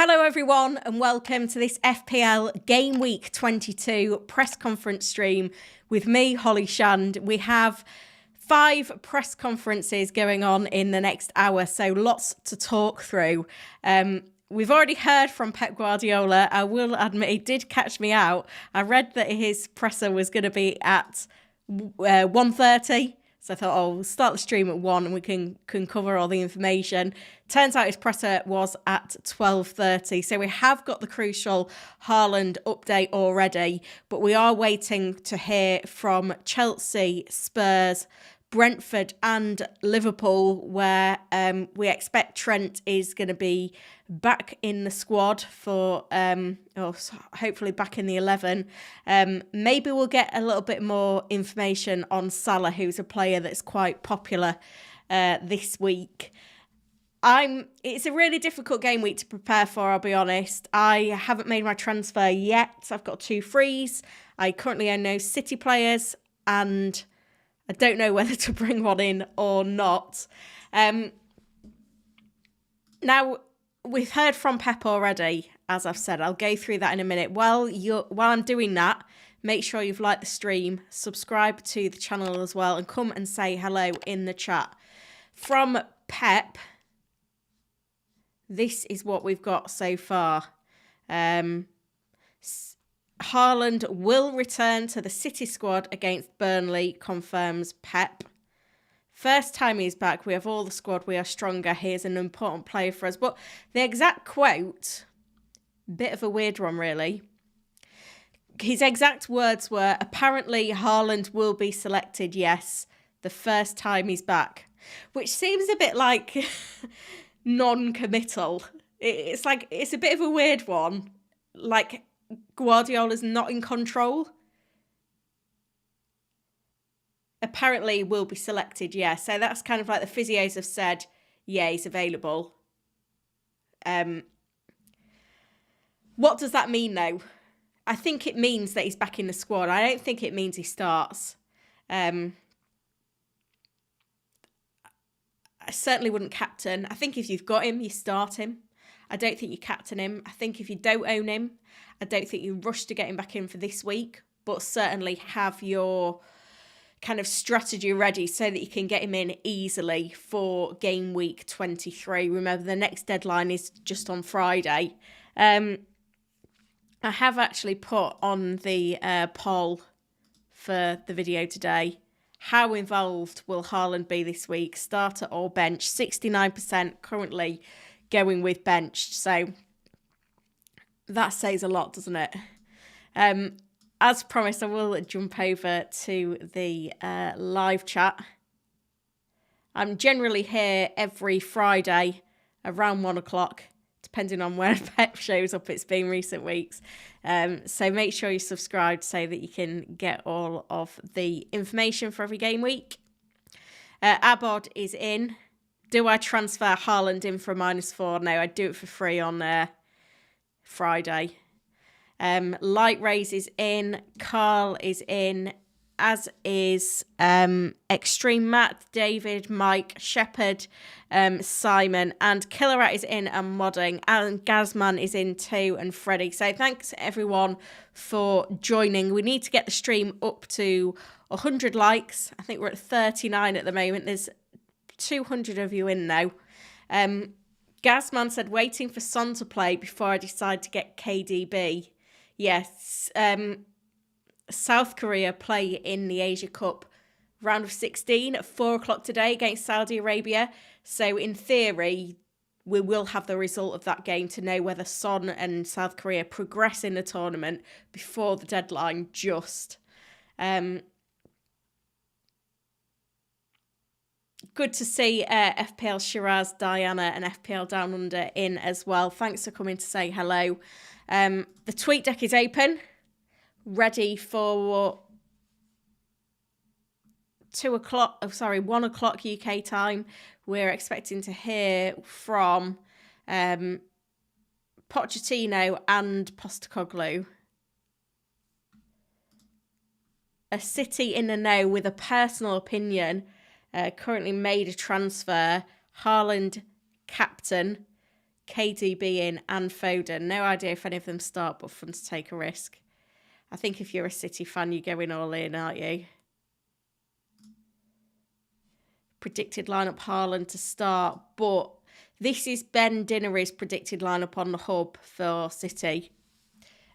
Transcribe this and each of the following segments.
Hello everyone and welcome to this FPL GW22 press conference stream with me, Holly Shand. We have 5 press conferences going on in the next hour, so lots to talk through. We've already heard from Pep Guardiola. I will admit it did catch me out. I read that his presser was going to be at 1:30. So I thought, we'll start the stream at 1 and we can cover all the information. Turns out his presser was at 12:30. So we have got the crucial Haaland update already, but we are waiting to hear from Chelsea, Spurs, Brentford and Liverpool, where we expect Trent is going to be back in the squad for, hopefully back in the 11. Maybe we'll get a little bit more information on Salah, who's a player that's quite popular this week. It's a really difficult game week to prepare for, I'll be honest. I haven't made my transfer yet. I've got 2 frees. I currently own no City players and I don't know whether to bring one in or not. Now, we've heard from Pep already, as I've said. I'll go through that in a minute. While I'm doing that, make sure you've liked the stream, subscribe to the channel as well, and come and say hello in the chat. From Pep, this is what we've got so far. Haaland will return to the City squad against Burnley, confirms Pep. First time he's back, we have all the squad, we are stronger, he is an important player for us. But the exact quote, bit of a weird one really. His exact words were, apparently Haaland will be selected, yes, the first time he's back. Which seems a bit like non-committal. It's a bit of a weird one. Like, Guardiola's not in control. Apparently will be selected, yeah. So that's kind of like the physios have said, yeah, he's available. What does that mean though? I think it means that he's back in the squad. I don't think it means he starts. I certainly wouldn't captain. I think if you've got him, you start him. I don't think you captain him. I think if you don't own him, I don't think you rush to get him back in for this week, but certainly have your kind of strategy ready so that you can get him in easily for game week 23. Remember, the next deadline is just on Friday. I have actually put on the poll for the video today, how involved will Haaland be this week, starter or bench? 69% currently going with benched, so that says a lot, doesn't it? As promised, I will jump over to the live chat. I'm generally here every Friday around 1 o'clock, depending on where Pep shows up. It's been recent weeks. So make sure you subscribe so that you can get all of the information for every game week. Abod is in. Do I transfer Haaland in for a -4? No, I do it for free on Friday. Light Rays is in. Carl is in. As is Extreme Matt, David, Mike, Shepherd, Simon, and Killerat is in and modding. And Gazman is in too, and Freddie. So thanks everyone for joining. We need to get the stream up to 100 likes. I think we're at 39 at the moment. There's 200 of you in now. Gazman said, waiting for Son to play before I decide to get KDB. Yes, South Korea play in the Asia Cup round of 16 at 4 o'clock today against Saudi Arabia. So in theory, we will have the result of that game to know whether Son and South Korea progress in the tournament before the deadline just. Good to see FPL Shiraz, Diana and FPL Down Under in as well. Thanks for coming to say hello. The tweet deck is open, ready for 1 o'clock UK time. We're expecting to hear from Pochettino and Postecoglou. A City in the know with a personal opinion currently made a transfer. Haaland captain, KDB in and Foden. No idea if any of them start, but fun to take a risk. I think if you're a City fan, you're going all in, aren't you? Predicted lineup, Haaland to start, but this is Ben Dinnery's predicted lineup on the hub for City.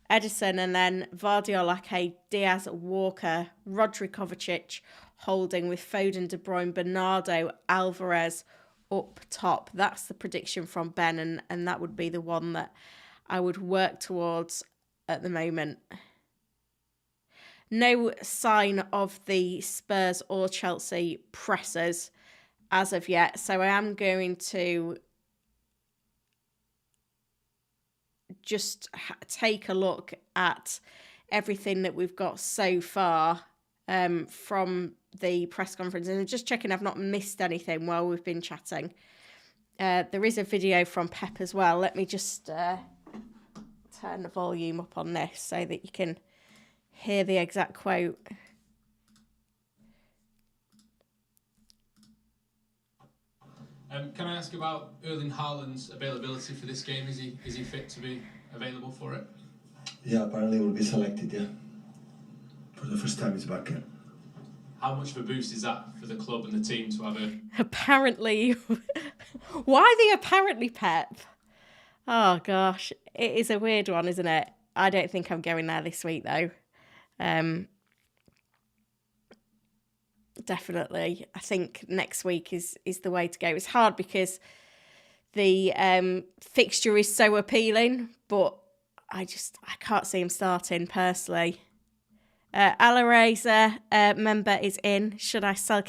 Edison and then Vardy, Diaz, Walker, Rodri, Kovacic, Holding with Foden, De Bruyne, Bernardo, Alvarez up top. That's the prediction from Ben, and that would be the one that I would work towards at the moment. No sign of the Spurs or Chelsea pressers as of yet, so I am going to just take a look at everything that we've got so far from the press conference, and just checking I've not missed anything while we've been chatting. There is a video from Pep as well. Let me just turn the volume up on this so that you can hear the exact quote. Can I ask about Erling Haaland's availability for this game? Is he fit to be available for it? Yeah, apparently he will be selected, yeah. For the first time he's back, yeah. How much of a boost is that for the club and the team to have a... Apparently. Why the apparently, Pep? Oh, gosh. It is a weird one, isn't it? I don't think I'm going there this week, though. Definitely. I think next week is the way to go. It's hard because the fixture is so appealing, but I can't see him starting personally. Alareza member is in. Should I sell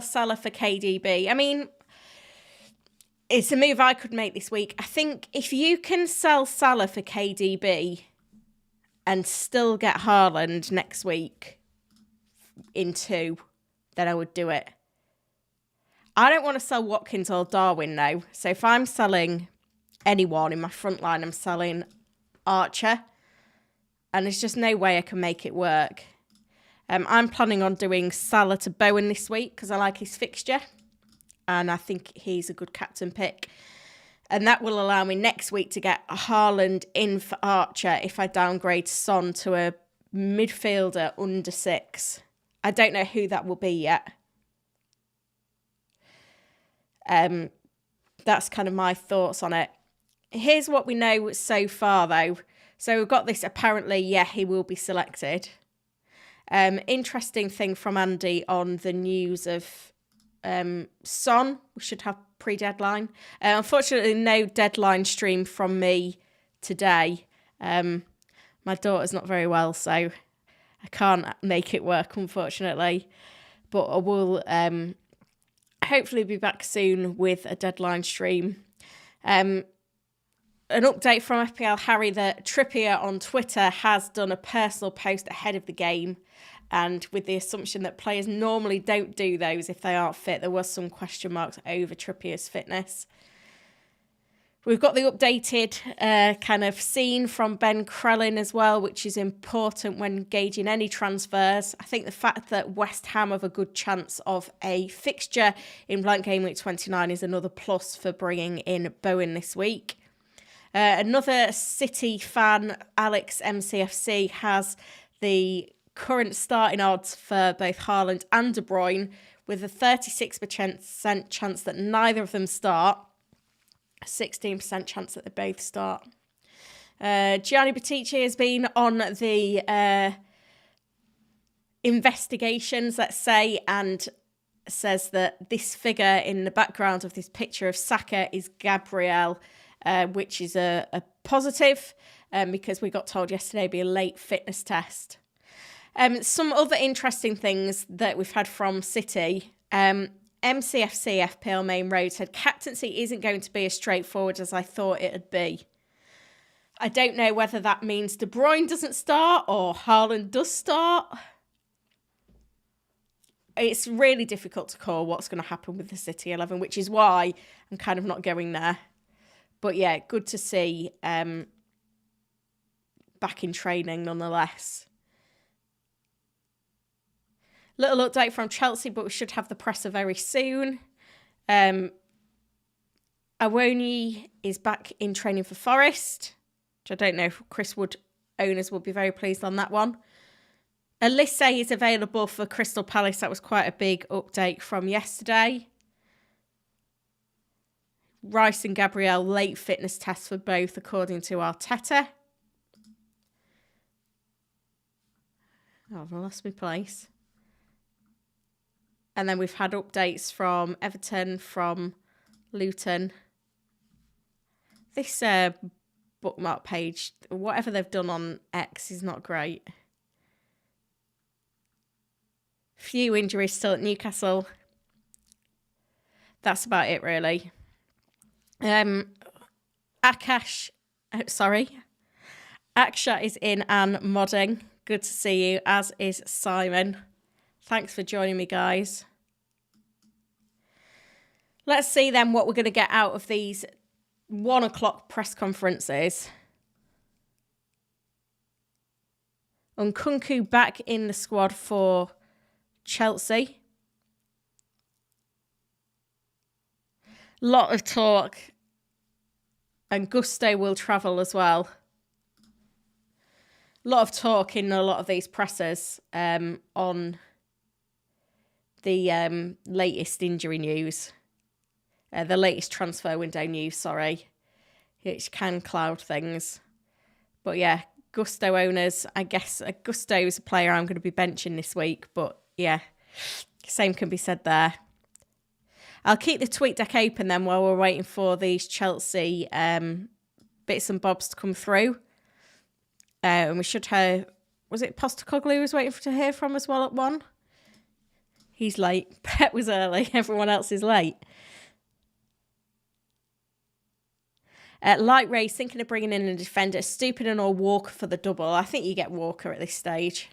Salah for KDB? I mean, it's a move I could make this week. I think if you can sell Salah for KDB and still get Haaland next week in 2, then I would do it. I don't want to sell Watkins or Darwin now. So if I'm selling anyone in my front line, I'm selling Archer. And there's just no way I can make it work. I'm planning on doing Salah to Bowen this week because I like his fixture. And I think he's a good captain pick. And that will allow me next week to get Haaland in for Archer if I downgrade Son to a midfielder under 6. I don't know who that will be yet. That's kind of my thoughts on it. Here's what we know so far, though. So we've got this apparently, yeah, he will be selected. Interesting thing from Andy on the news of Son. We should have pre-deadline. Unfortunately, no deadline stream from me today. My daughter's not very well, so I can't make it work, unfortunately. But I will hopefully be back soon with a deadline stream. An update from FPL Harry that Trippier on Twitter has done a personal post ahead of the game, and with the assumption that players normally don't do those if they aren't fit, there was some question marks over Trippier's fitness. We've got the updated kind of scene from Ben Crellin as well, which is important when gauging any transfers. I think the fact that West Ham have a good chance of a fixture in Blank Game Week 29 is another plus for bringing in Bowen this week. Another City fan, Alex MCFC, has the current starting odds for both Haaland and De Bruyne, with a 36% chance that neither of them start, a 16% chance that they both start. Gianni Bottici has been on the investigations, let's say, and says that this figure in the background of this picture of Saka is Gabriel, which is a positive because we got told yesterday it'd be a late fitness test. Some other interesting things that we've had from City. MCFC FPL Main Road said captaincy isn't going to be as straightforward as I thought it'd be. I don't know whether that means De Bruyne doesn't start or Haaland does start. It's really difficult to call what's going to happen with the City 11, which is why I'm kind of not going there. But yeah, good to see back in training nonetheless. Little update from Chelsea, but we should have the presser very soon. I Awoni is back in training for Forest, which I don't know if Chris Wood owners will be very pleased on that one. Elise is available for Crystal Palace. That was quite a big update from yesterday. Rice and Gabriel, late fitness tests for both, according to Arteta. Oh, I've lost my place. And then we've had updates from Everton, from Luton. This bookmark page, whatever they've done on X, is not great. Few injuries still at Newcastle. That's about it, really. Akshat is in and modding. Good to see you, as is Simon. Thanks for joining me, guys. Let's see then what we're going to get out of these 1 o'clock press conferences. Nkunku back in the squad for Chelsea. Lot of talk. And Gusto will travel as well. A lot of talk in a lot of these pressers on the latest injury news. The latest transfer window news, sorry. Which can cloud things. But yeah, Gusto owners, I guess Gusto is a player I'm going to be benching this week. But yeah, same can be said there. I'll keep the tweet deck open then while we're waiting for these Chelsea bits and bobs to come through. And we should have... Was it Postecoglou was waiting to hear from as well at 1? He's late. Pep was early. Everyone else is late. Light Race thinking of bringing in a defender. Stupid and or Walker for the double. I think you get Walker at this stage.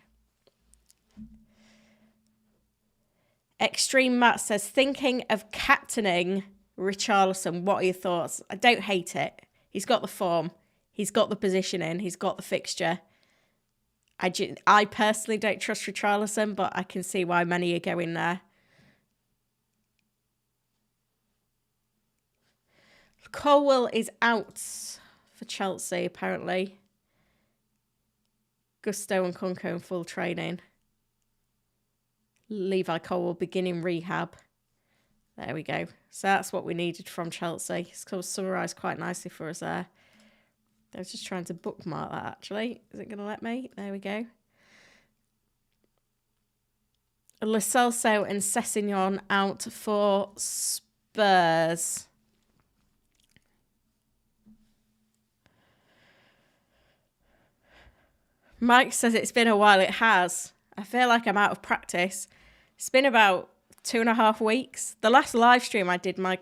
Extreme Matt says, thinking of captaining Richarlison. What are your thoughts? I don't hate it. He's got the form. He's got the positioning. He's got the fixture. I personally don't trust Richarlison, but I can see why many are going there. Colwell is out for Chelsea, apparently. Gusto and Nkunku in full training. Levi Colwell beginning rehab. There we go. So that's what we needed from Chelsea. It's summarised quite nicely for us there. I was just trying to bookmark that, actually. Is it going to let me? There we go. Lo Celso and Sessegnon out for Spurs. Mike says it's been a while. It has. I feel like I'm out of practice. It's been about 2.5 weeks. The last live stream I did, my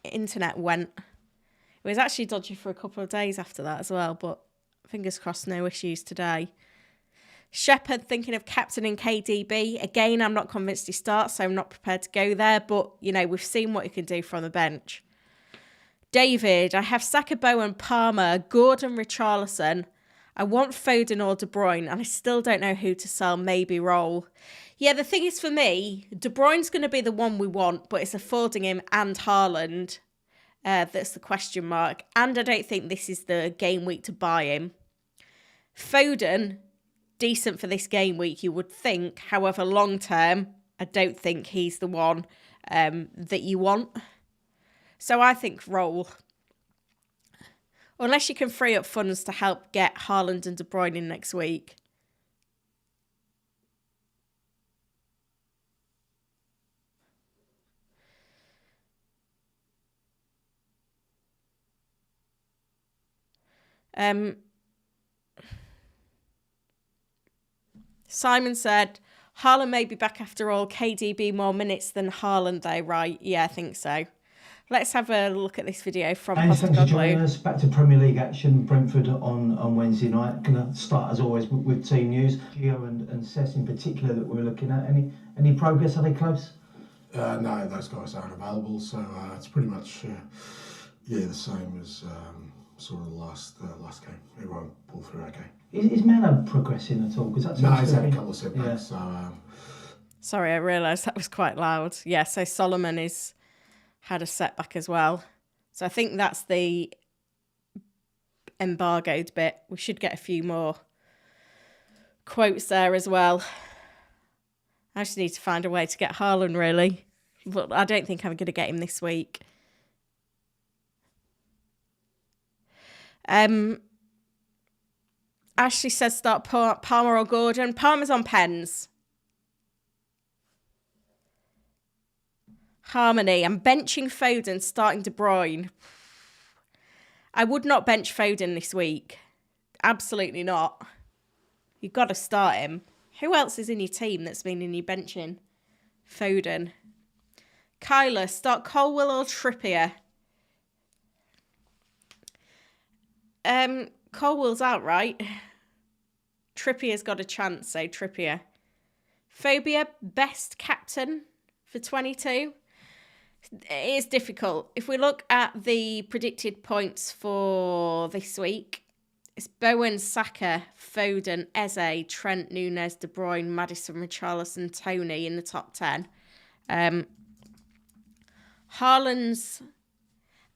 internet went. It was actually dodgy for a couple of days after that as well, but fingers crossed, no issues today. Shepherd thinking of captaining KDB. Again, I'm not convinced he starts, so I'm not prepared to go there, but, you know, we've seen what he can do from the bench. David, I have Saka, Bowen, Palmer, Gordon, Richarlison. I want Foden or De Bruyne, and I still don't know who to sell, maybe roll. Yeah, the thing is for me, De Bruyne's going to be the one we want, but it's affording him and Haaland. That's the question mark. And I don't think this is the game week to buy him. Foden, decent for this game week, you would think. However, long term, I don't think he's the one that you want. So I think roll. Unless you can free up funds to help get Haaland and De Bruyne in next week. Simon said, Haaland may be back after all. KDB more minutes than Haaland though, right? Yeah, I think so. Let's have a look at this video from Thanks for joining Postecoglou. us. Back to Premier League action. Brentford on Wednesday night. Going to start as always with team news. Gio and Cess in particular that we're looking at. Any progress? Are they close? No, those guys aren't available. So it's pretty much the same as sort of the last game. Everyone pulled through okay. Is Mano progressing at all? Because No, he's had a couple of setbacks. Yeah. So Sorry, I realised that was quite loud. Yeah, so Solomon had a setback as well. So I think that's the embargoed bit. We should get a few more quotes there as well. I just need to find a way to get Haaland, really. But I don't think I'm going to get him this week. Ashley says start Palmer or Gordon. Palmer's on pens. Harmony. I'm benching Foden, starting De Bruyne. I would not bench Foden this week. Absolutely not. You've got to start him. Who else is in your team that's been in your benching? Foden. Kyler, start Colwill or Trippier? Colwill's out, right? Trippier's got a chance, so Trippier. Phobia, best captain for 22. It is difficult. If we look at the predicted points for this week, it's Bowen, Saka, Foden, Eze, Trent, Nunes, De Bruyne, Maddison, Richarlison, Tony in the top 10. Haaland's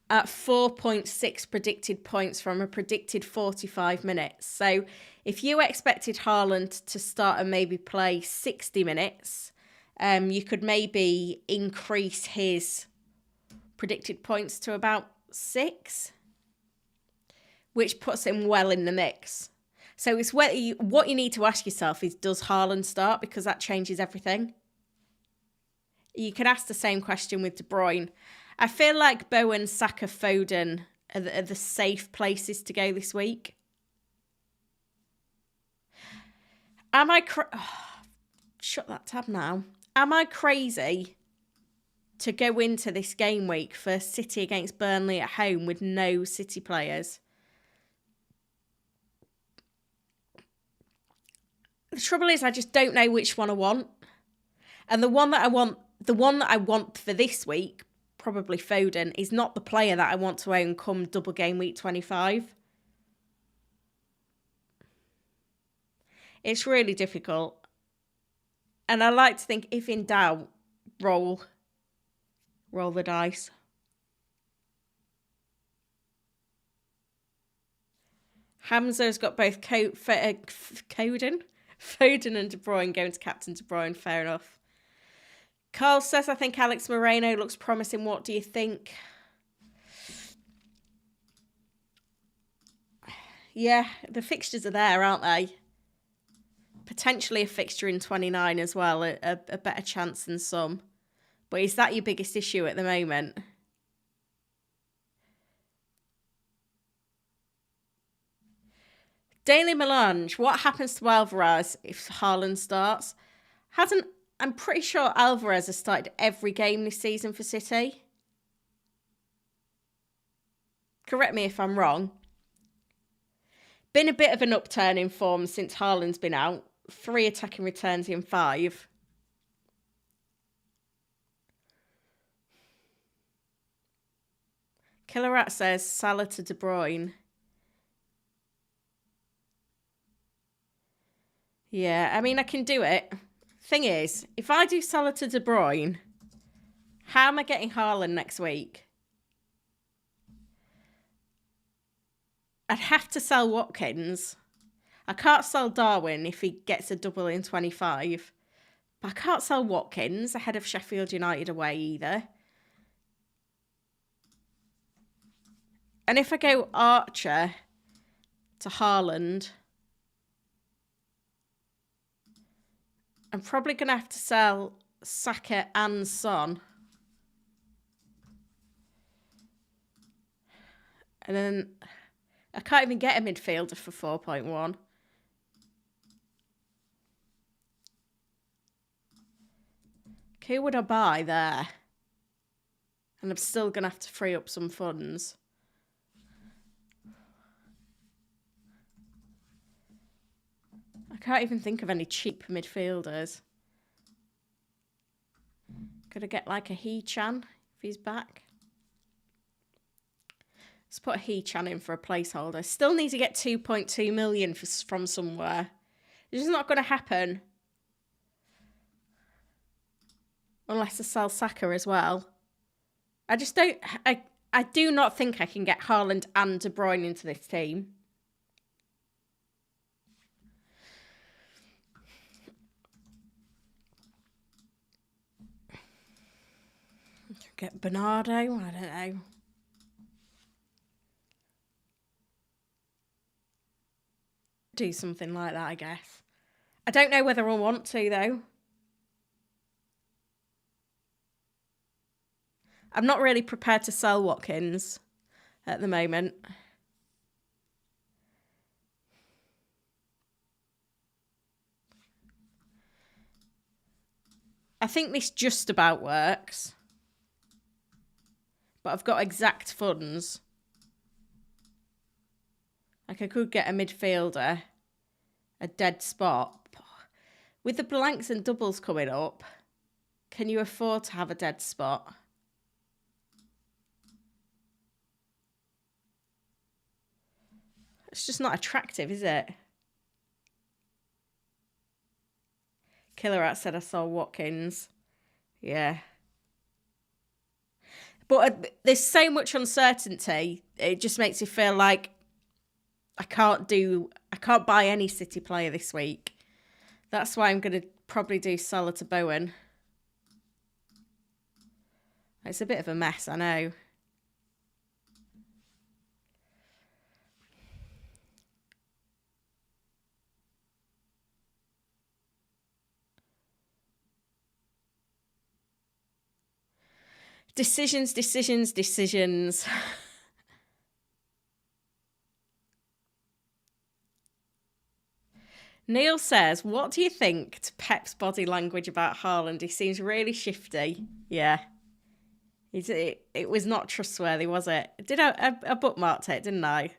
at 4.6 predicted points from a predicted 45 minutes. So if you expected Haaland to start and maybe play 60 minutes, you could maybe increase his predicted points to about 6, which puts him well in the mix. So it's what you need to ask yourself is, does Haaland start? Because that changes everything. You can ask the same question with De Bruyne. I feel like Bowen, Saka, Foden are the safe places to go this week. Am I... shut that tab now. Am I crazy to go into this game week for City against Burnley at home with no City players? The trouble is I just don't know which one I want. And the one that I want for this week, probably Foden, is not the player that I want to own come double game week 25. It's really difficult. And I like to think, if in doubt, roll the dice. Hamza's got both Foden and De Bruyne going to captain De Bruyne. Fair enough. Carl says, I think Alex Moreno looks promising. What do you think? Yeah, the fixtures are there, aren't they? Potentially a fixture in 29 as well, a better chance than some. But is that your biggest issue at the moment? Daily Melange, what happens to Alvarez if Haaland starts? I'm pretty sure Alvarez has started every game this season for City. Correct me if I'm wrong. Been a bit of an upturn in form since Haaland's been out. 3 attacking returns in 5. Killer Rat says Salah to De Bruyne. Yeah, I mean, I can do it. Thing is, if I do Salah to De Bruyne, how am I getting Haaland next week? I'd have to sell Watkins. I can't sell Darwin if he gets a double in 25. But I can't sell Watkins ahead of Sheffield United away either. And if I go Archer to Haaland, I'm probably going to have to sell Saka and Son. And then I can't even get a midfielder for 4.1. Who would I buy there? And I'm still going to have to free up some funds. I can't even think of any cheap midfielders. Could I get like a He-Chan if he's back? Let's put a He-Chan in for a placeholder. Still need to get 2.2 million from somewhere. This is not going to happen. Unless I sell Saka as well. I just don't... I do not think I can get Haaland and De Bruyne into this team. Get Bernardo, I don't know. Do something like that, I guess. I don't know whether I want to, though. I'm not really prepared to sell Watkins at the moment. I think this just about works. But I've got exact funds. Like, I could get a midfielder, a dead spot. With the blanks and doubles coming up, can you afford to have a dead spot? It's just not attractive, is it? Killer Out said I saw Watkins. Yeah. But there's so much uncertainty. It just makes you feel like I can't buy any City player this week. That's why I'm going to probably do Salah to Bowen. It's a bit of a mess, I know. Decisions. Neil says, what do you think to Pep's body language about Haaland? He seems really shifty. Yeah. It was not trustworthy, was it? I bookmarked it, didn't I?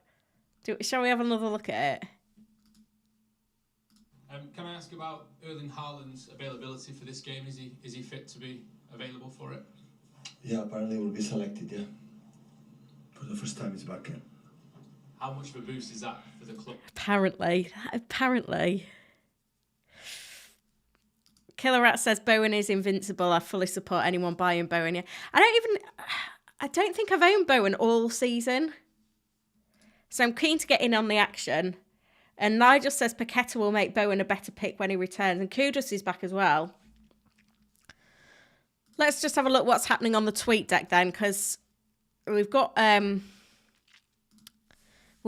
Shall we have another look at it? Can I ask about Erling Haaland's availability for this game? Is he fit to be available for it? Yeah, apparently will be selected, yeah. For the first time he's back in. How much of a boost is that for the club? Apparently. Killer Rat says Bowen is invincible. I fully support anyone buying Bowen. Yeah. I don't think I've owned Bowen all season. So I'm keen to get in on the action. And Nigel says Paqueta will make Bowen a better pick when he returns. And Kudus is back as well. Let's just have a look what's happening on the tweet deck then, because we've got we're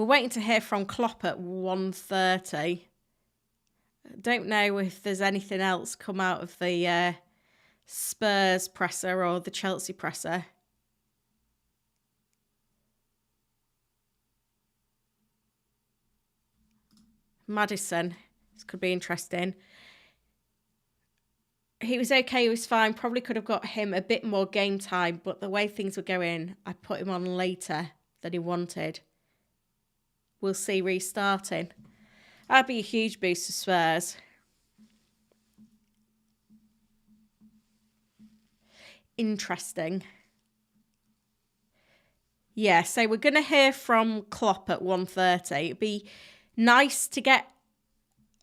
waiting to hear from Klopp at 1:30. Don't know if there's anything else come out of the Spurs presser or the Chelsea presser. Maddison, this could be interesting. He was okay, he was fine. Probably could have got him a bit more game time, but the way things were going, I put him on later than he wanted. We'll see restarting. That'd be a huge boost for Spurs. Interesting. Yeah, so we're going to hear from Klopp at 1:30. It'd be nice to get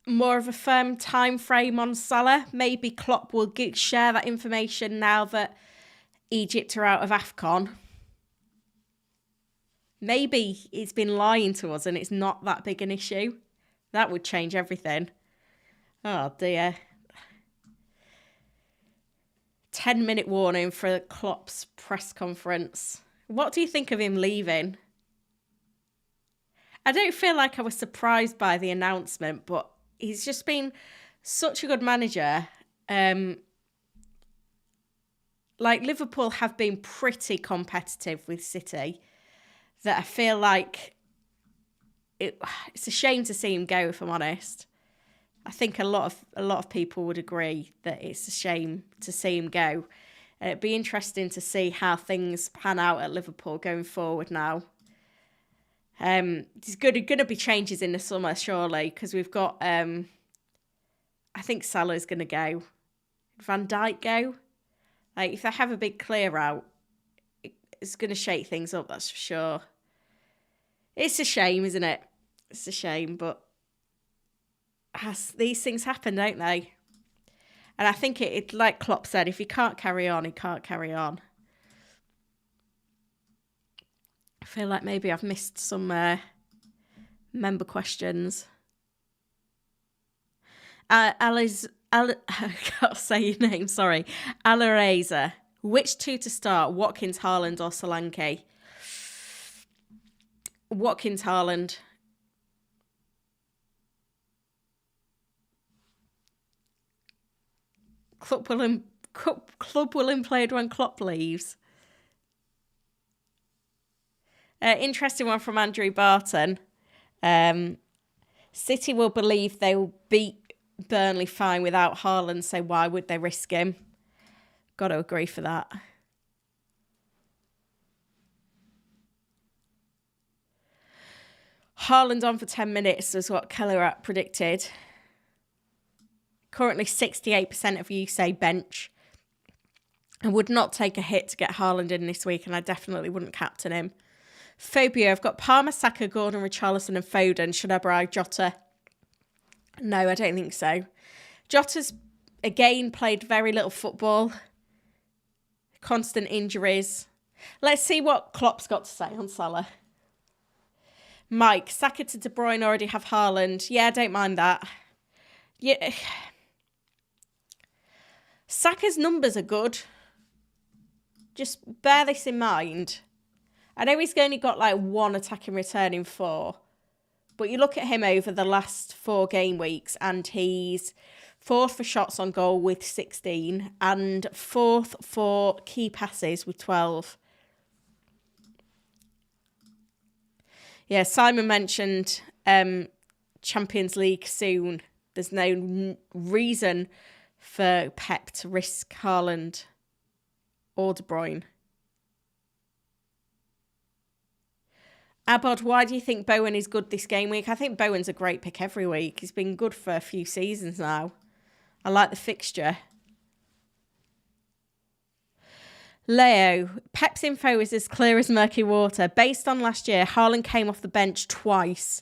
more of a firm time frame on Salah. Maybe Klopp will share that information now that Egypt are out of AFCON. Maybe he's been lying to us and it's not that big an issue. That would change everything. Oh dear. 10-minute warning for Klopp's press conference. What do you think of him leaving? I don't feel like I was surprised by the announcement, but he's just been such a good manager. Like, Liverpool have been pretty competitive with City, that I feel like it's a shame to see him go, if I'm honest. I think a lot of people would agree that it's a shame to see him go. And it'd be interesting to see how things pan out at Liverpool going forward now. There's going to be changes in the summer, surely, because we've got, I think Salah's going to go. Van Dijk go? Like, if they have a big clear out, it's going to shake things up, that's for sure. It's a shame, isn't it? It's a shame, but these things happen, don't they? And I think it, like Klopp said, if he can't carry on, he can't carry on. feel like maybe I've missed some member questions. I can't say your name, sorry. Alareza. Which two to start, Watkins, Haaland or Solanke? Watkins, Haaland. Club will implode when Klopp leaves. Interesting one from Andrew Barton. City will believe they will beat Burnley fine without Haaland, so why would they risk him? Got to agree for that. Haaland on for 10 minutes was what Kellerat predicted. Currently 68% of you say bench. I would not take a hit to get Haaland in this week, and I definitely wouldn't captain him. Phobia, I've got Palmer, Saka, Gordon, Richarlison and Foden. Should I buy Jota? No, I don't think so. Jota's, again, played very little football. Constant injuries. Let's see what Klopp's got to say on Salah. Mike, Saka to De Bruyne, already have Haaland. Yeah, I don't mind that. Yeah. Saka's numbers are good. Just bear this in mind. I know he's only got like one attacking return in 4. But you look at him over the last 4 game weeks and he's 4th for shots on goal with 16 and 4th for key passes with 12. Yeah, Simon mentioned Champions League soon. There's no reason for Pep to risk Haaland or De Bruyne. Abod, why do you think Bowen is good this game week? I think Bowen's a great pick every week. He's been good for a few seasons now. I like the fixture. Leo, Pep's info is as clear as murky water. Based on last year, Haaland came off the bench twice.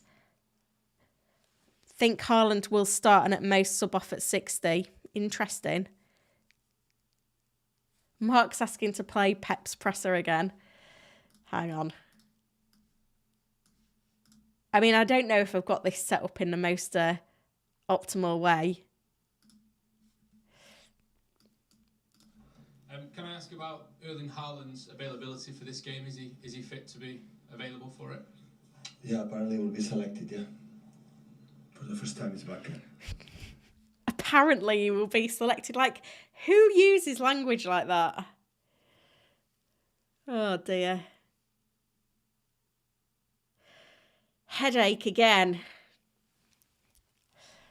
Think Haaland will start and at most sub off at 60. Interesting. Mark's asking to play Pep's presser again. Hang on. I mean, I don't know if I've got this set up in the most optimal way. Can I ask about Erling Haaland's availability for this game? Is he fit to be available for it? Yeah, apparently he will be selected, yeah. For the first time he's back. Apparently he will be selected. Like, who uses language like that? Oh, dear. Headache again.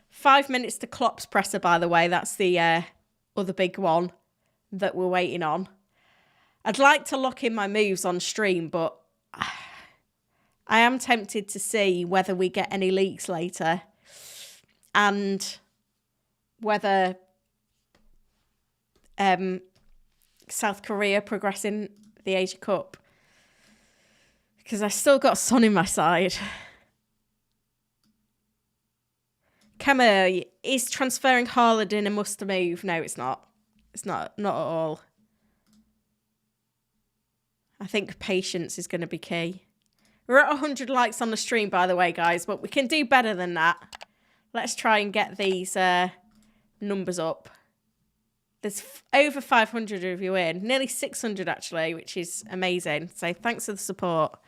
5 minutes to Klopp's presser, by the way. That's the other big one that we're waiting on. I'd like to lock in my moves on stream, but I am tempted to see whether we get any leaks later and whether South Korea progress in the Asia Cup, because I've still got Son in my side. Kama, is transferring Haaland in a must move? No, it's not. It's not at all. I think patience is going to be key. We're at 100 likes on the stream, by the way, guys, but we can do better than that. Let's try and get these numbers up. There's over 500 of you in, nearly 600 actually, which is amazing. So thanks for the support.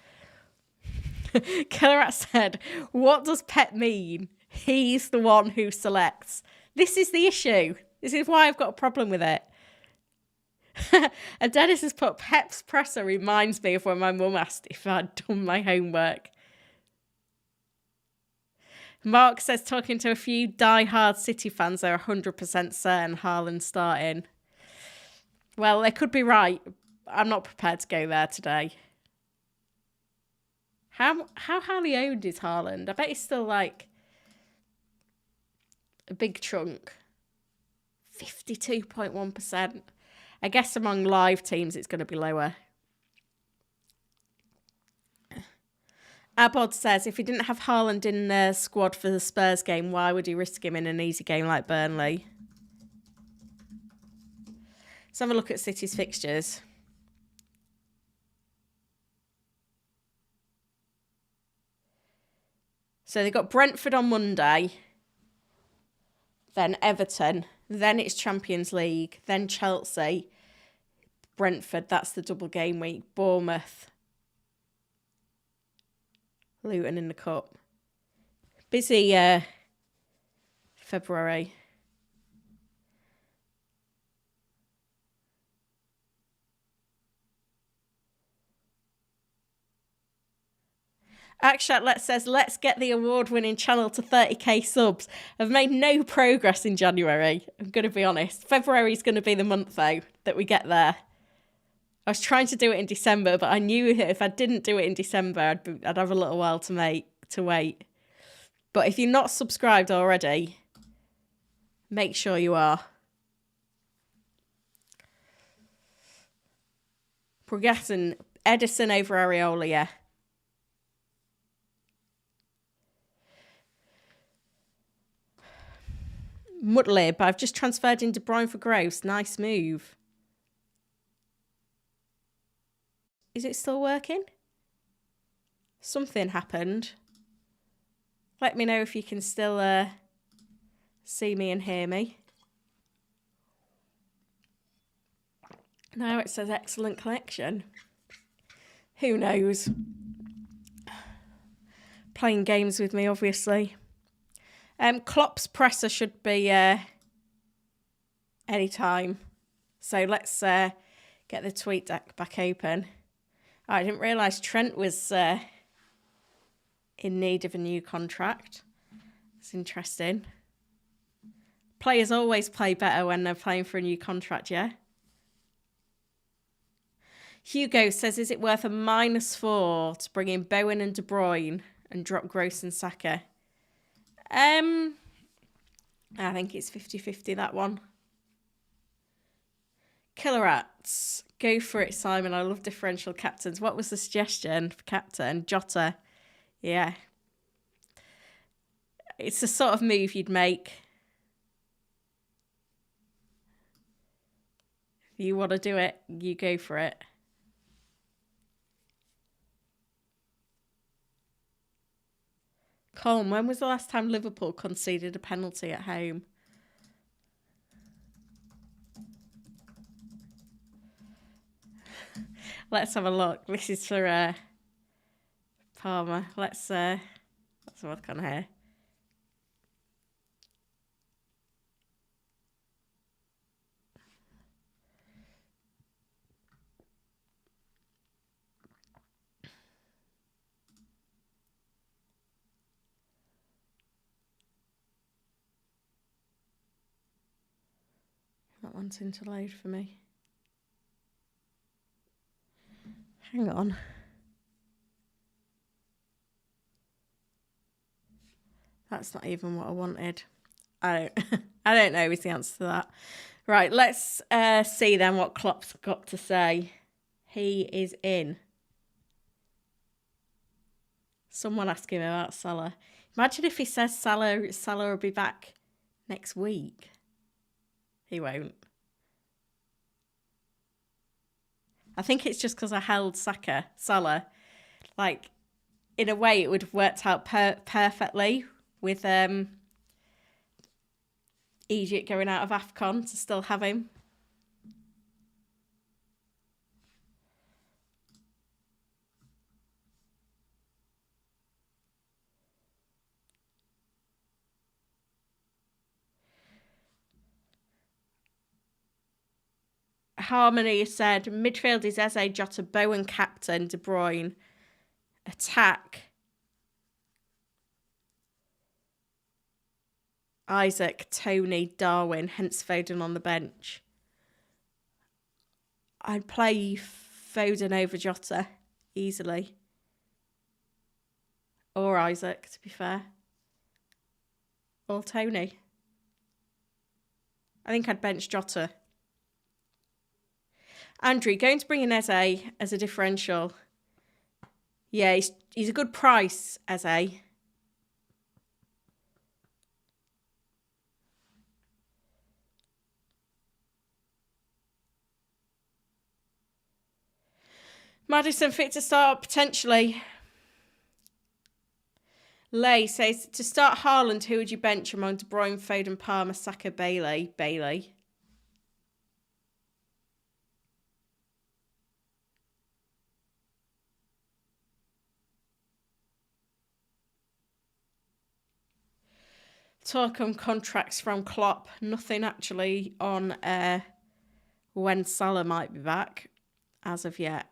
Kellerat said, what does Pep mean? He's the one who selects. This is the issue. This is why I've got a problem with it. And Dennis has put, Pep's presser reminds me of when my mum asked if I'd done my homework. Mark says, talking to a few die-hard City fans, they're 100% certain Haaland starting. Well, they could be right. I'm not prepared to go there today. How highly owned is Haaland? I bet he's still like a big chunk. 52.1%. I guess among live teams it's going to be lower. Abod says, if he didn't have Haaland in the squad for the Spurs game, why would he risk him in an easy game like Burnley? Let's have a look at City's fixtures. So they've got Brentford on Monday, then Everton, then it's Champions League, then Chelsea, Brentford, that's the double game week, Bournemouth, Luton in the Cup. Busy February. Akshat says, let's get the award-winning channel to 30k subs. I've made no progress in January, I'm going to be honest. February's going to be the month, though, that we get there. I was trying to do it in December, but I knew if I didn't do it in December, I'd have a little while to wait. But if you're not subscribed already, make sure you are. Progressing Edison over Areola, yeah. Mutlib, I've just transferred in De Bruyne for Gross. Nice move. Is it still working? Something happened. Let me know if you can still see me and hear me. Now it says excellent connection. Who knows? Playing games with me, obviously. Klopp's presser should be any time. So let's get the tweet deck back open. Oh, I didn't realise Trent was in need of a new contract. It's interesting. Players always play better when they're playing for a new contract, yeah? Hugo says, is it worth a -4 to bring in Bowen and De Bruyne and drop Gross and Saka? I think it's 50-50, that one. Killer Rats. Go for it, Simon. I love differential captains. What was the suggestion for captain? Jota. Yeah. It's the sort of move you'd make. If you want to do it, you go for it. Colm, when was the last time Liverpool conceded a penalty at home? Let's have a look. This is for Palmer. Let's have a look on here. Not wanting to load for me. Hang on. That's not even what I wanted. I don't know is the answer to that. Right, let's see then what Klopp's got to say. He is in. Someone ask him about Salah. Imagine if he says Salah will be back next week. He won't. I think it's just because I held Salah. Like, in a way, it would have worked out perfectly with Egypt going out of AFCON to still have him. Harmony said, midfield is Eze, Jota, Bowen, captain, De Bruyne. Attack. Isaac, Tony, Darwin, hence Foden on the bench. I'd play Foden over Jota easily. Or Isaac, to be fair. Or Tony. I think I'd bench Jota. Andrew, going to bring in Eze as a differential. Yeah, he's a good price, Eze. Madison fit to start, potentially. Lay says, to start Haaland, who would you bench among De Bruyne, Foden, Palmer, Saka, Bailey? Bailey. Talk on contracts from Klopp. Nothing actually on when Salah might be back as of yet.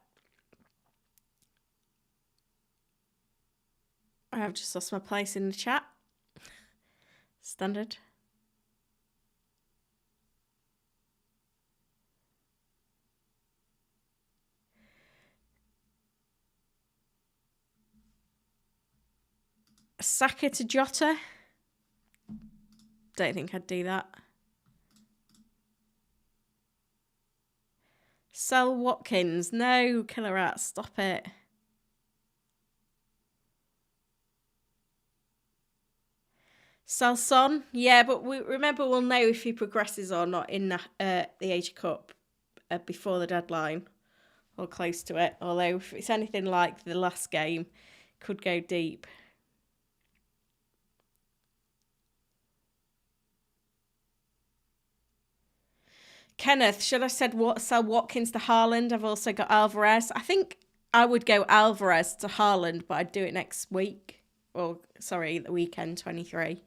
I've just lost my place in the chat. Standard. Saka to Jota. Don't think I'd do that. Sell Watkins. No, Killer Rat, stop it. Sell Son. Yeah, but remember we'll know if he progresses or not in the Asia Cup before the deadline or close to it. Although if it's anything like the last game, could go deep. Kenneth, should I sell Watkins to Haaland? I've also got Alvarez. I think I would go Alvarez to Haaland, but I'd do it next week. Or, sorry, the weekend 23.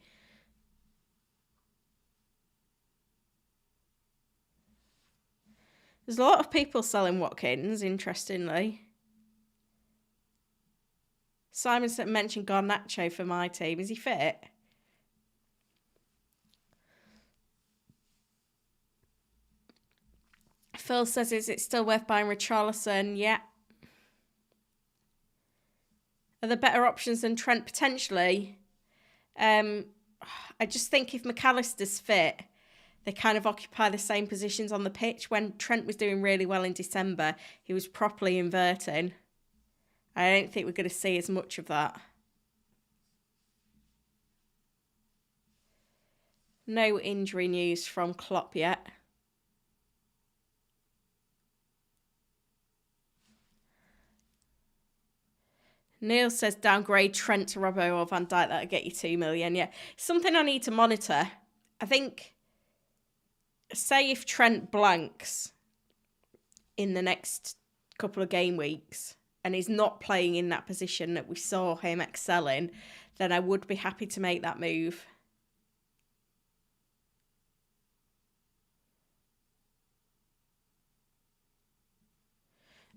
There's a lot of people selling Watkins, interestingly. Simon mentioned Garnacho for my team. Is he fit? Phil says, is it still worth buying Richarlison? Yeah. Are there better options than Trent? Potentially. I just think if McAllister's fit, they kind of occupy the same positions on the pitch. When Trent was doing really well in December, he was properly inverting. I don't think we're going to see as much of that. No injury news from Klopp yet. Neil says downgrade Trent to Robbo or Van Dijk. That'll get you 2 million. Yeah, something I need to monitor. I think, say if Trent blanks in the next couple of game weeks and is not playing in that position that we saw him excelling, then I would be happy to make that move.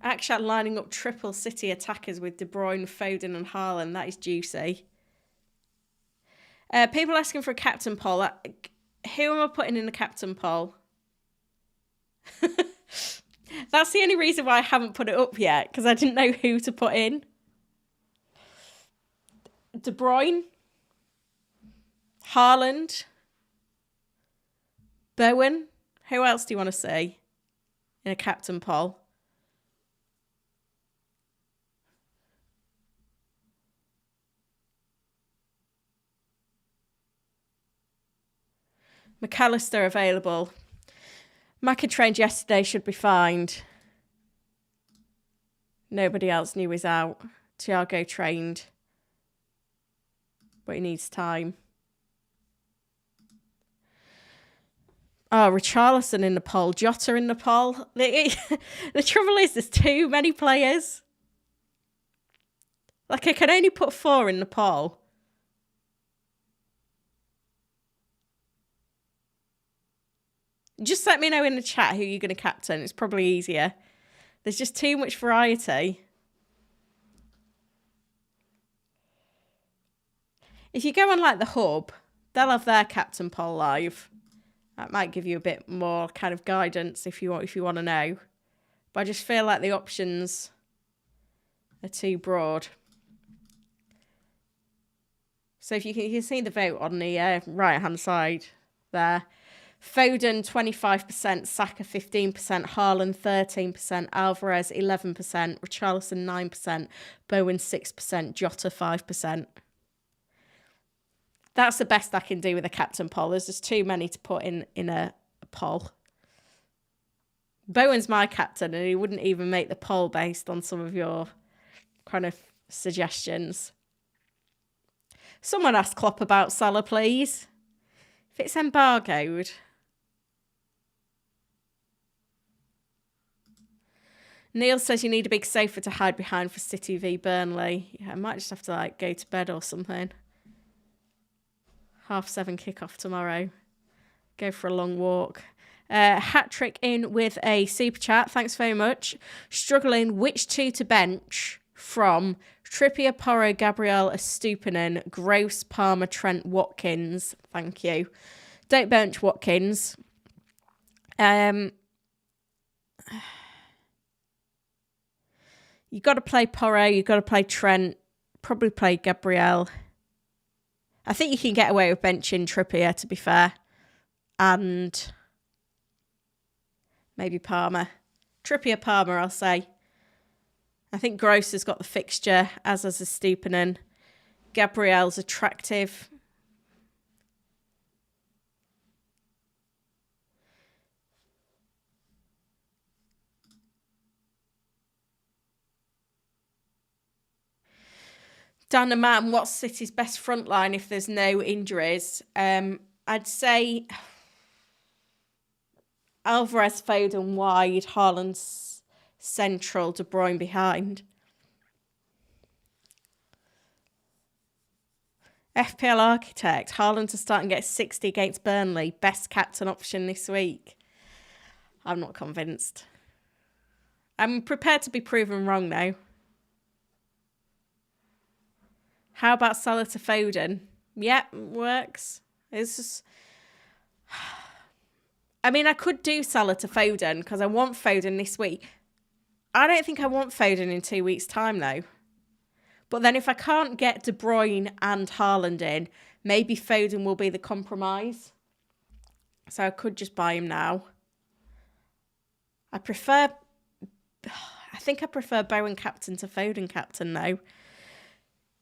Akshat lining up triple City attackers with De Bruyne, Foden and Haaland. That is juicy. People asking for a captain poll. Who am I putting in the captain poll? That's the only reason why I haven't put it up yet, because I didn't know who to put in. De Bruyne, Haaland, Bowen. Who else do you want to see in a captain poll? McAllister available. Maka trained yesterday, should be fine. Nobody else knew he's out. Thiago trained, but he needs time. Oh, Richarlison in the poll. Jota in the poll. The trouble is there's too many players. Like, I can only put 4 in the poll. Just let me know in the chat who you're going to captain. It's probably easier. There's just too much variety. If you go on like the hub, they'll have their captain poll live. That might give you a bit more kind of guidance if you want to know. But I just feel like the options are too broad. So if you can see the vote on the right hand side there. Foden 25%, Saka 15%, Haaland 13%, Alvarez 11%, Richarlison 9%, Bowen 6%, Jota 5%. That's the best I can do with a captain poll. There's just too many to put in a poll. Bowen's my captain and he wouldn't even make the poll based on some of your kind of suggestions. Someone ask Klopp about Salah, please. If it's embargoed. Neil says you need a big sofa to hide behind for City v Burnley. Yeah, I might just have to like go to bed or something. 7:30 kickoff tomorrow. Go for a long walk. Hat trick in with a super chat. Thanks very much. Struggling which two to bench from Trippier, Porro, Gabriel, Estupinan, Gross, Palmer, Trent, Watkins. Thank you. Don't bench Watkins. You got to play Porro. You got to play Trent. Probably play Gabriel. I think you can get away with benching Trippier, to be fair. And maybe Palmer. Trippier, Palmer, I'll say. I think Gross has got the fixture, as has Estupinan. Gabriel's attractive. Dan and Matt, what's City's best front line if there's no injuries? I'd say Alvarez, Foden wide, Haaland central, De Bruyne behind. FPL Architect, Haaland to start and get 60 against Burnley. Best captain option this week. I'm not convinced. I'm prepared to be proven wrong now. How about Salah to Foden? Yep, works. It's just... I mean, I could do Salah to Foden because I want Foden this week. I don't think I want Foden in 2 weeks' time, though. But then if I can't get De Bruyne and Haaland in, maybe Foden will be the compromise. So I could just buy him now. I think I prefer Bowen captain to Foden captain, though.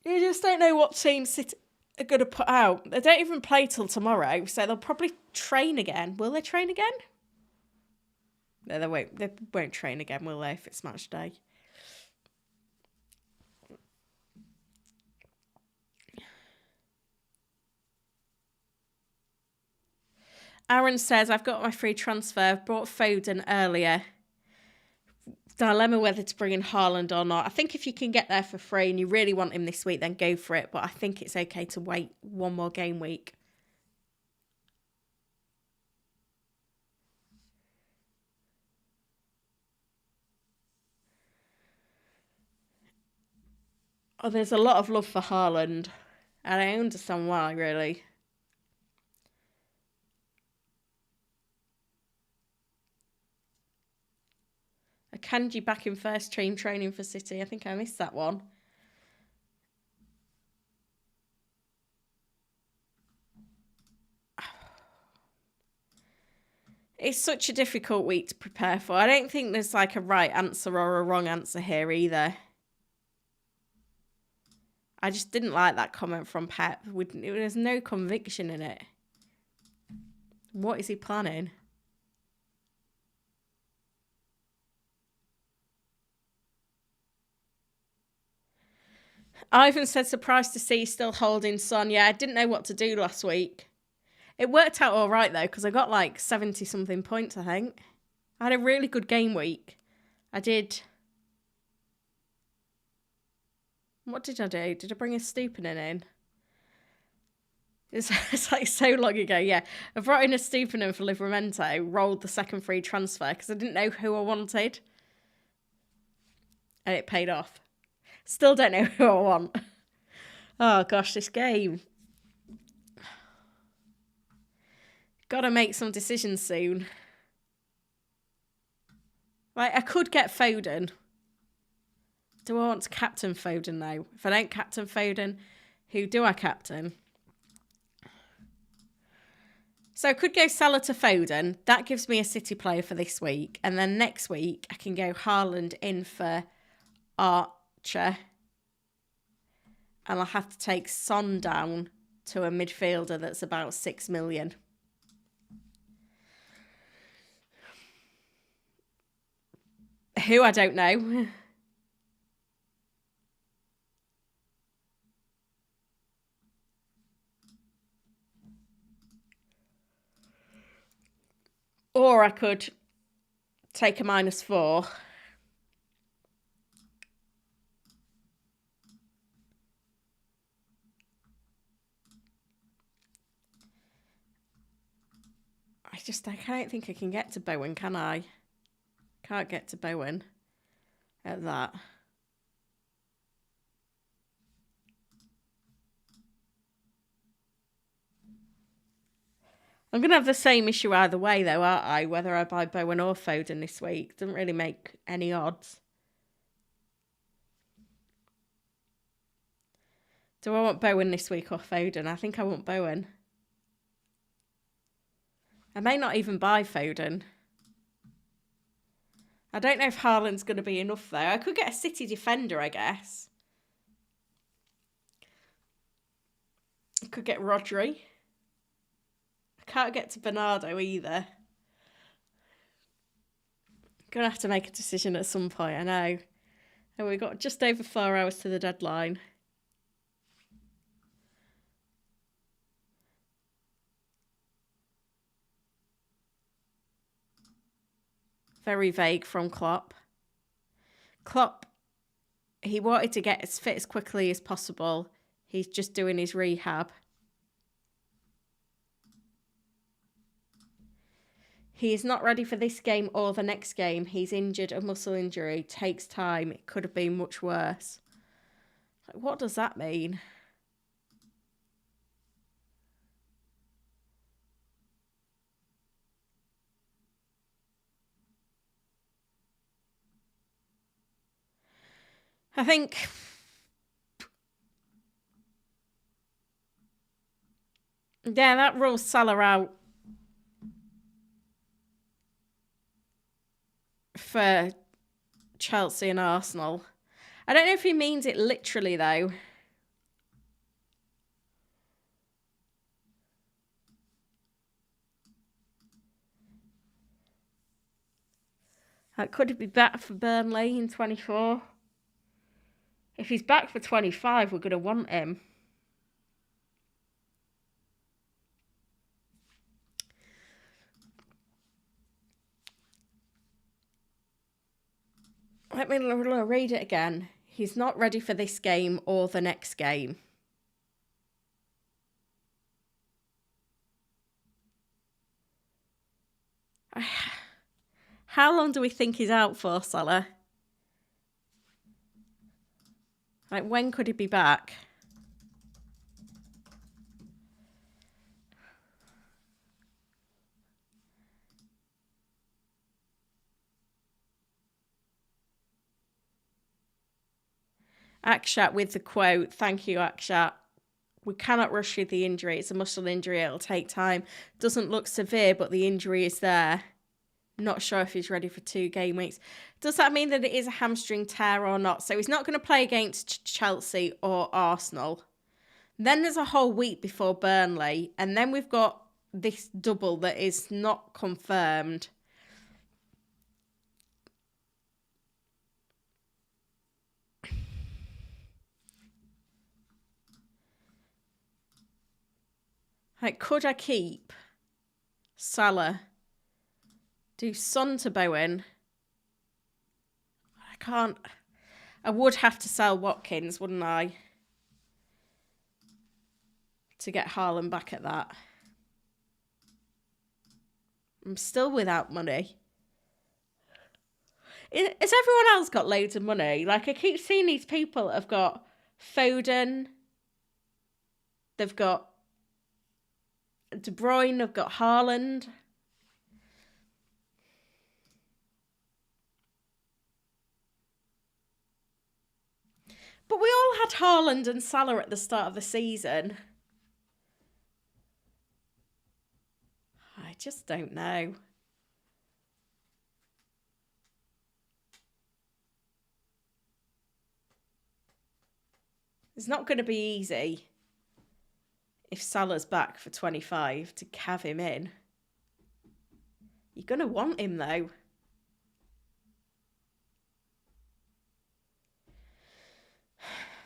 You just don't know what team City are going to put out. They don't even play till tomorrow, so they'll probably train again. Will they train again? No, they won't. They won't train again, will they, if it's match day? Aaron says, I've got my free transfer. I've bought Foden earlier. Dilemma whether to bring in Haaland or not. I think if you can get there for free and you really want him this week, then go for it. But I think it's okay to wait one more game week. Oh, there's a lot of love for Haaland. And I understand why, really. Akanji back in first team training for City. I think I missed that one. It's such a difficult week to prepare for. I don't think there's like a right answer or a wrong answer here either. I just didn't like that comment from Pep. There's no conviction in it. What is he planning? Ivan said, surprised to see still holding Son. Yeah, I didn't know what to do last week. It worked out all right, though, because I got like 70-something points, I think. I had a really good game week. I did... What did I do? Did I bring a Estupinan in? It's like so long ago, yeah. I brought in a Estupinan for Livramento, rolled the second free transfer, because I didn't know who I wanted. And it paid off. Still don't know who I want. Oh, gosh, this game. Gotta make some decisions soon. Like, I could get Foden. Do I want to captain Foden now? If I don't captain Foden, who do I captain? So I could go Salah to Foden. That gives me a City player for this week. And then next week, I can go Haaland in for Archer. And I'll have to take Son down to a midfielder that's about 6 million. Who, I don't know. Or I could take a -4. I can't think I can get to Bowen, can I? Can't get to Bowen at that. I'm going to have the same issue either way, though, aren't I? Whether I buy Bowen or Foden this week. Doesn't really make any odds. Do I want Bowen this week or Foden? I think I want Bowen. I may not even buy Foden. I don't know if Haaland's going to be enough, though. I could get a City defender, I guess. I could get Rodri. I can't get to Bernardo either. Gonna have to make a decision at some point, I know. And we've got just over 4 hours to the deadline. Very vague from Klopp. Klopp, he wanted to get as fit as quickly as possible. He's just doing his rehab. He is not ready for this game or the next game. He's injured, a muscle injury. Takes time. It could have been much worse. Like, what does that mean? I think yeah, that rules Salah out for Chelsea and Arsenal. I don't know if he means it literally, though. Like, could he be back for Burnley in 24? If he's back for 25, we're going to want him. Let me read it again. He's not ready for this game or the next game. How long do we think he's out for, Salah? Like, when could he be back? Akshat with the quote. Thank you, Akshat. We cannot rush with the injury. It's a muscle injury. It'll take time. Doesn't look severe, but the injury is there. Not sure if he's ready for 2 game weeks. Does that mean that it is a hamstring tear or not? So he's not going to play against Chelsea or Arsenal. Then there's a whole week before Burnley. And then we've got this double that is not confirmed. Like, could I keep Salah? Do Son to Bowen? I can't. I would have to sell Watkins, wouldn't I? To get Haaland back at that. I'm still without money. Has everyone else got loads of money? Like, I keep seeing these people have got Foden. They've got De Bruyne. They've got Haaland. But we all had Haaland and Salah at the start of the season. I just don't know. It's not going to be easy if Salah's back for 25 to cav him in. You're going to want him, though.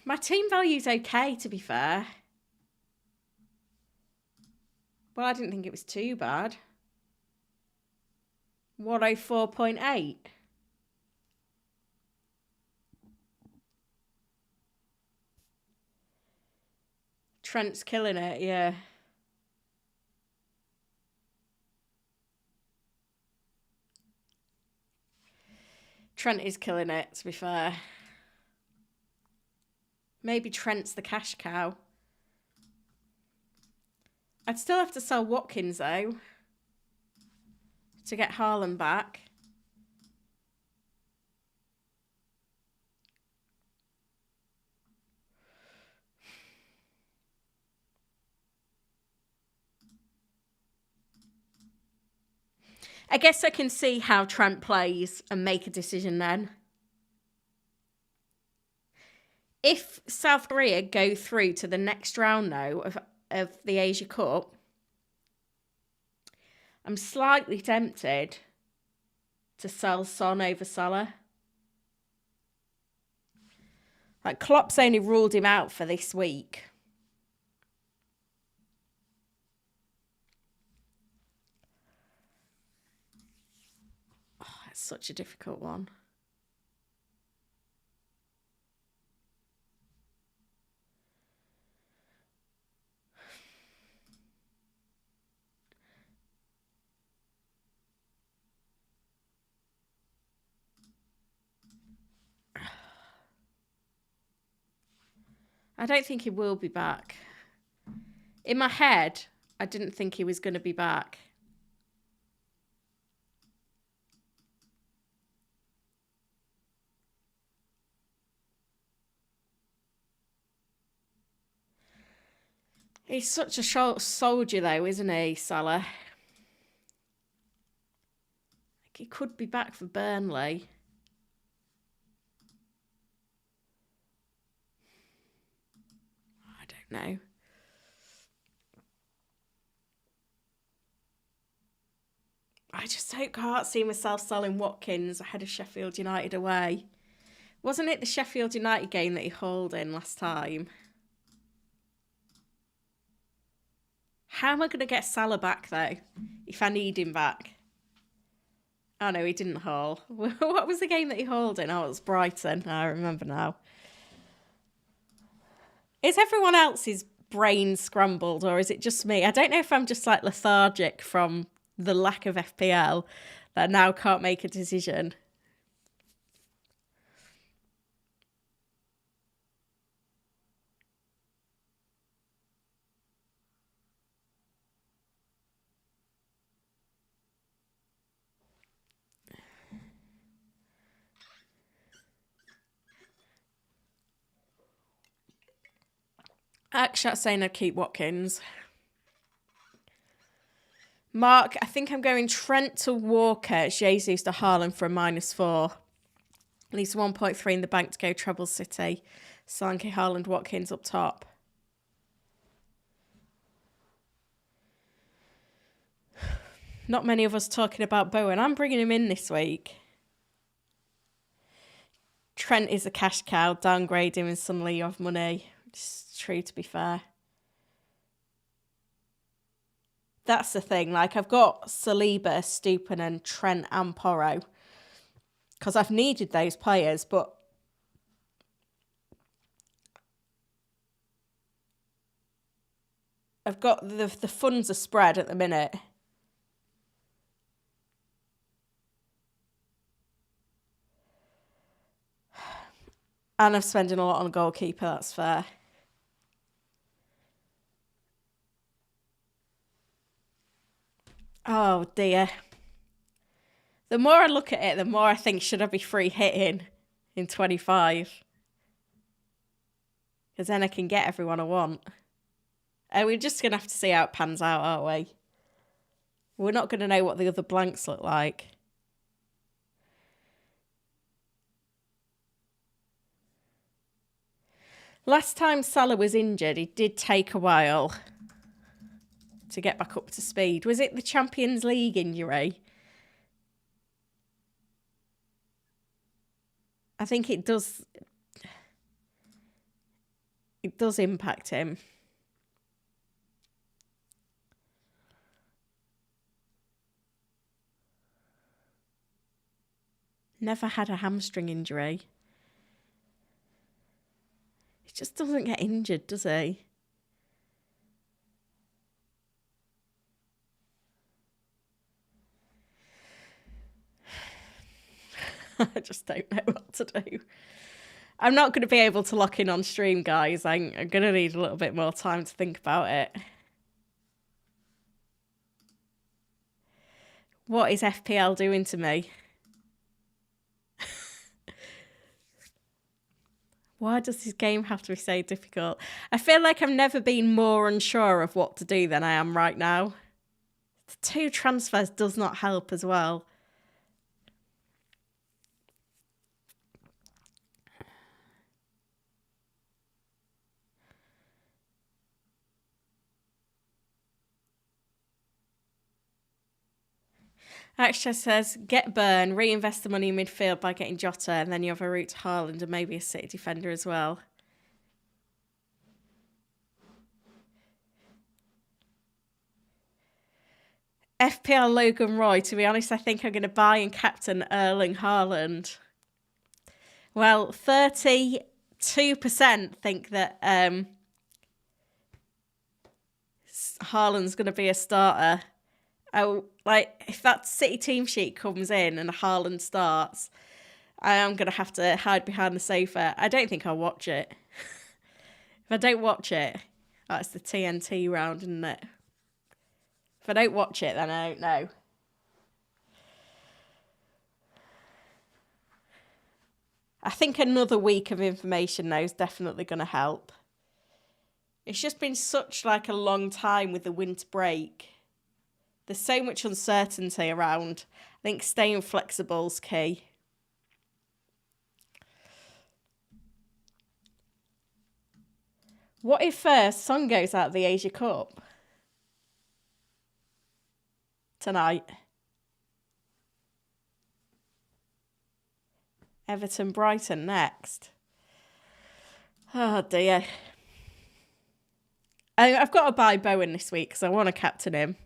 My team value's okay, to be fair. Well, I didn't think it was too bad. 104.8. Trent's killing it, yeah. Trent is killing it, to be fair. Maybe Trent's the cash cow. I'd still have to sell Watkins, though, to get Haaland back. I guess I can see how Trent plays and make a decision then. If South Korea go through to the next round, though, of the Asia Cup, I'm slightly tempted to sell Son over Salah. Like, Klopp's only ruled him out for this week. Oh, it's such a difficult one. I don't think he will be back. In my head, I didn't think he was going to be back. He's such a soldier, though, isn't he, Salah? He could be back for Burnley. I don't know. I just can't see myself selling Watkins ahead of Sheffield United away. Wasn't it the Sheffield United game that he hauled in last time? How am I going to get Salah back, though, if I need him back? Oh, no, he didn't haul. What was the game that he hauled in? Oh, it was Brighton. I remember now. Is everyone else's brain scrambled, or is it just me? I don't know if I'm just like lethargic from the lack of FPL that I now can't make a decision. Actually, saying I'd keep Watkins. Mark, I think I'm going Trent to Walker, Jesus to Haaland for a -4. At least 1.3 in the bank to go treble City. Solanke, Haaland, Watkins up top. Not many of us talking about Bowen. I'm bringing him in this week. Trent is a cash cow. Downgrade him and suddenly you have money. It's true, to be fair. That's the thing. Like, I've got Saliba, Stupinan, Trent and Porro. Because I've needed those players, but I've got the funds are spread at the minute. And I'm spending a lot on a goalkeeper, that's fair. Oh dear. The more I look at it, the more I think, should I be free hitting in 25? Because then I can get everyone I want. And we're just going to have to see how it pans out, aren't we? We're not going to know what the other blanks look like. Last time Salah was injured, it did take a while to get back up to speed. Was it the Champions League injury? I think it does. It does impact him. Never had a hamstring injury. He just doesn't get injured, does he? I just don't know what to do. I'm not going to be able to lock in on stream, guys. I'm going to need a little bit more time to think about it. What is FPL doing to me? Why does this game have to be so difficult? I feel like I've never been more unsure of what to do than I am right now. The 2 transfers does not help as well. Extra says, get Burn, reinvest the money in midfield by getting Jota, and then you have a route to Haaland and maybe a City defender as well. FPL Logan Roy, to be honest, I think I'm going to buy and captain Erling Haaland. Well, 32% think that Haaland's going to be a starter. Oh, like, if that City team sheet comes in and Haaland starts, I am going to have to hide behind the sofa. I don't think I'll watch it. If I don't watch it, that's the TNT round, isn't it? If I don't watch it, then I don't know. I think another week of information, though, is definitely going to help. It's just been such, like, a long time with the winter break. There's so much uncertainty around. I think staying flexible is key. What if Son goes out of the Asia Cup tonight? Everton Brighton next. Oh dear. I've got to buy Bowen this week because I want to captain him.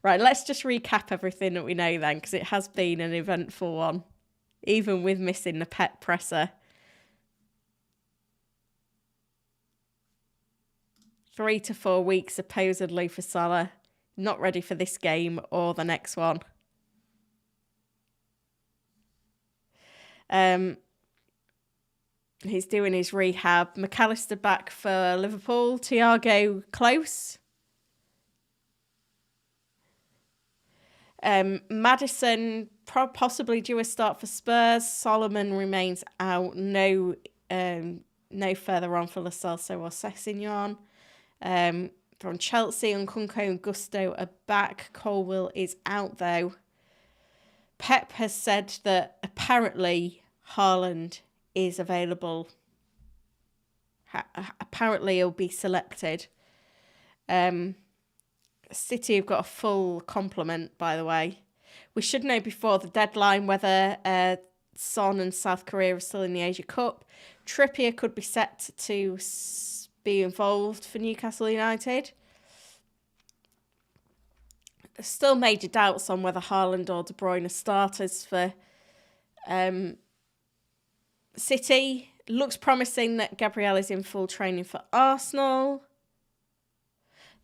Right, let's just recap everything that we know then, because it has been an eventful one, even with missing the Pep presser. 3 to 4 weeks supposedly for Salah. Not ready for this game or the next one. He's doing his rehab. McAllister back for Liverpool. Thiago close. Maddison possibly due a start for Spurs. Solomon remains out. No further on for Lo Celso or Sessegnon. From Chelsea, Nkunku and Gusto are back. Colwill is out though. Pep has said that apparently Haaland is available. Apparently he'll be selected. City have got a full complement, by the way. We should know before the deadline whether Son and South Korea are still in the Asia Cup. Trippier could be set to be involved for Newcastle United. There's still major doubts on whether Haaland or De Bruyne are starters for City. Looks promising that Gabriel is in full training for Arsenal.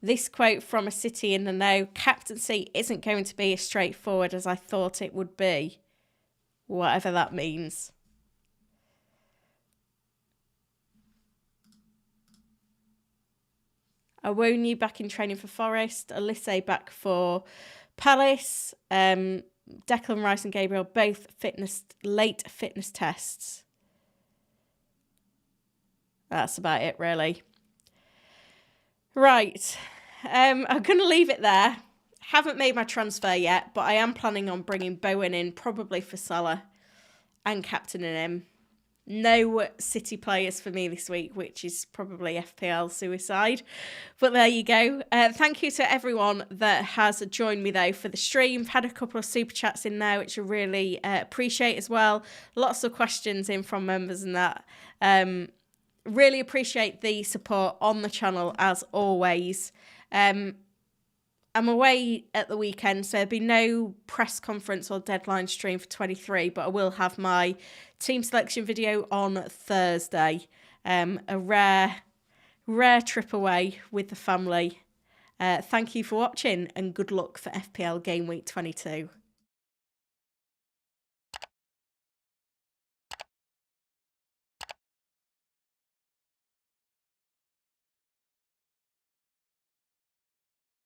This quote from a City in the know: captaincy isn't going to be as straightforward as I thought it would be. Whatever that means. Awoni back in training for Forest. Olise back for Palace. Declan Rice and Gabriel both late fitness tests. That's about it, really. Right. I'm going to leave it there. Haven't made my transfer yet, but I am planning on bringing Bowen in, probably for Salah, and captaining him. No City players for me this week, which is probably FPL suicide. But there you go. Thank you to everyone that has joined me, though, for the stream. I've had a couple of super chats in there, which I really appreciate as well. Lots of questions in from members and that. Really appreciate the support on the channel, as always. I'm away at the weekend, so there'll be no press conference or deadline stream for 23, but I will have my team selection video on Thursday. A rare trip away with the family. Thank you for watching and good luck for FPL Gameweek 22.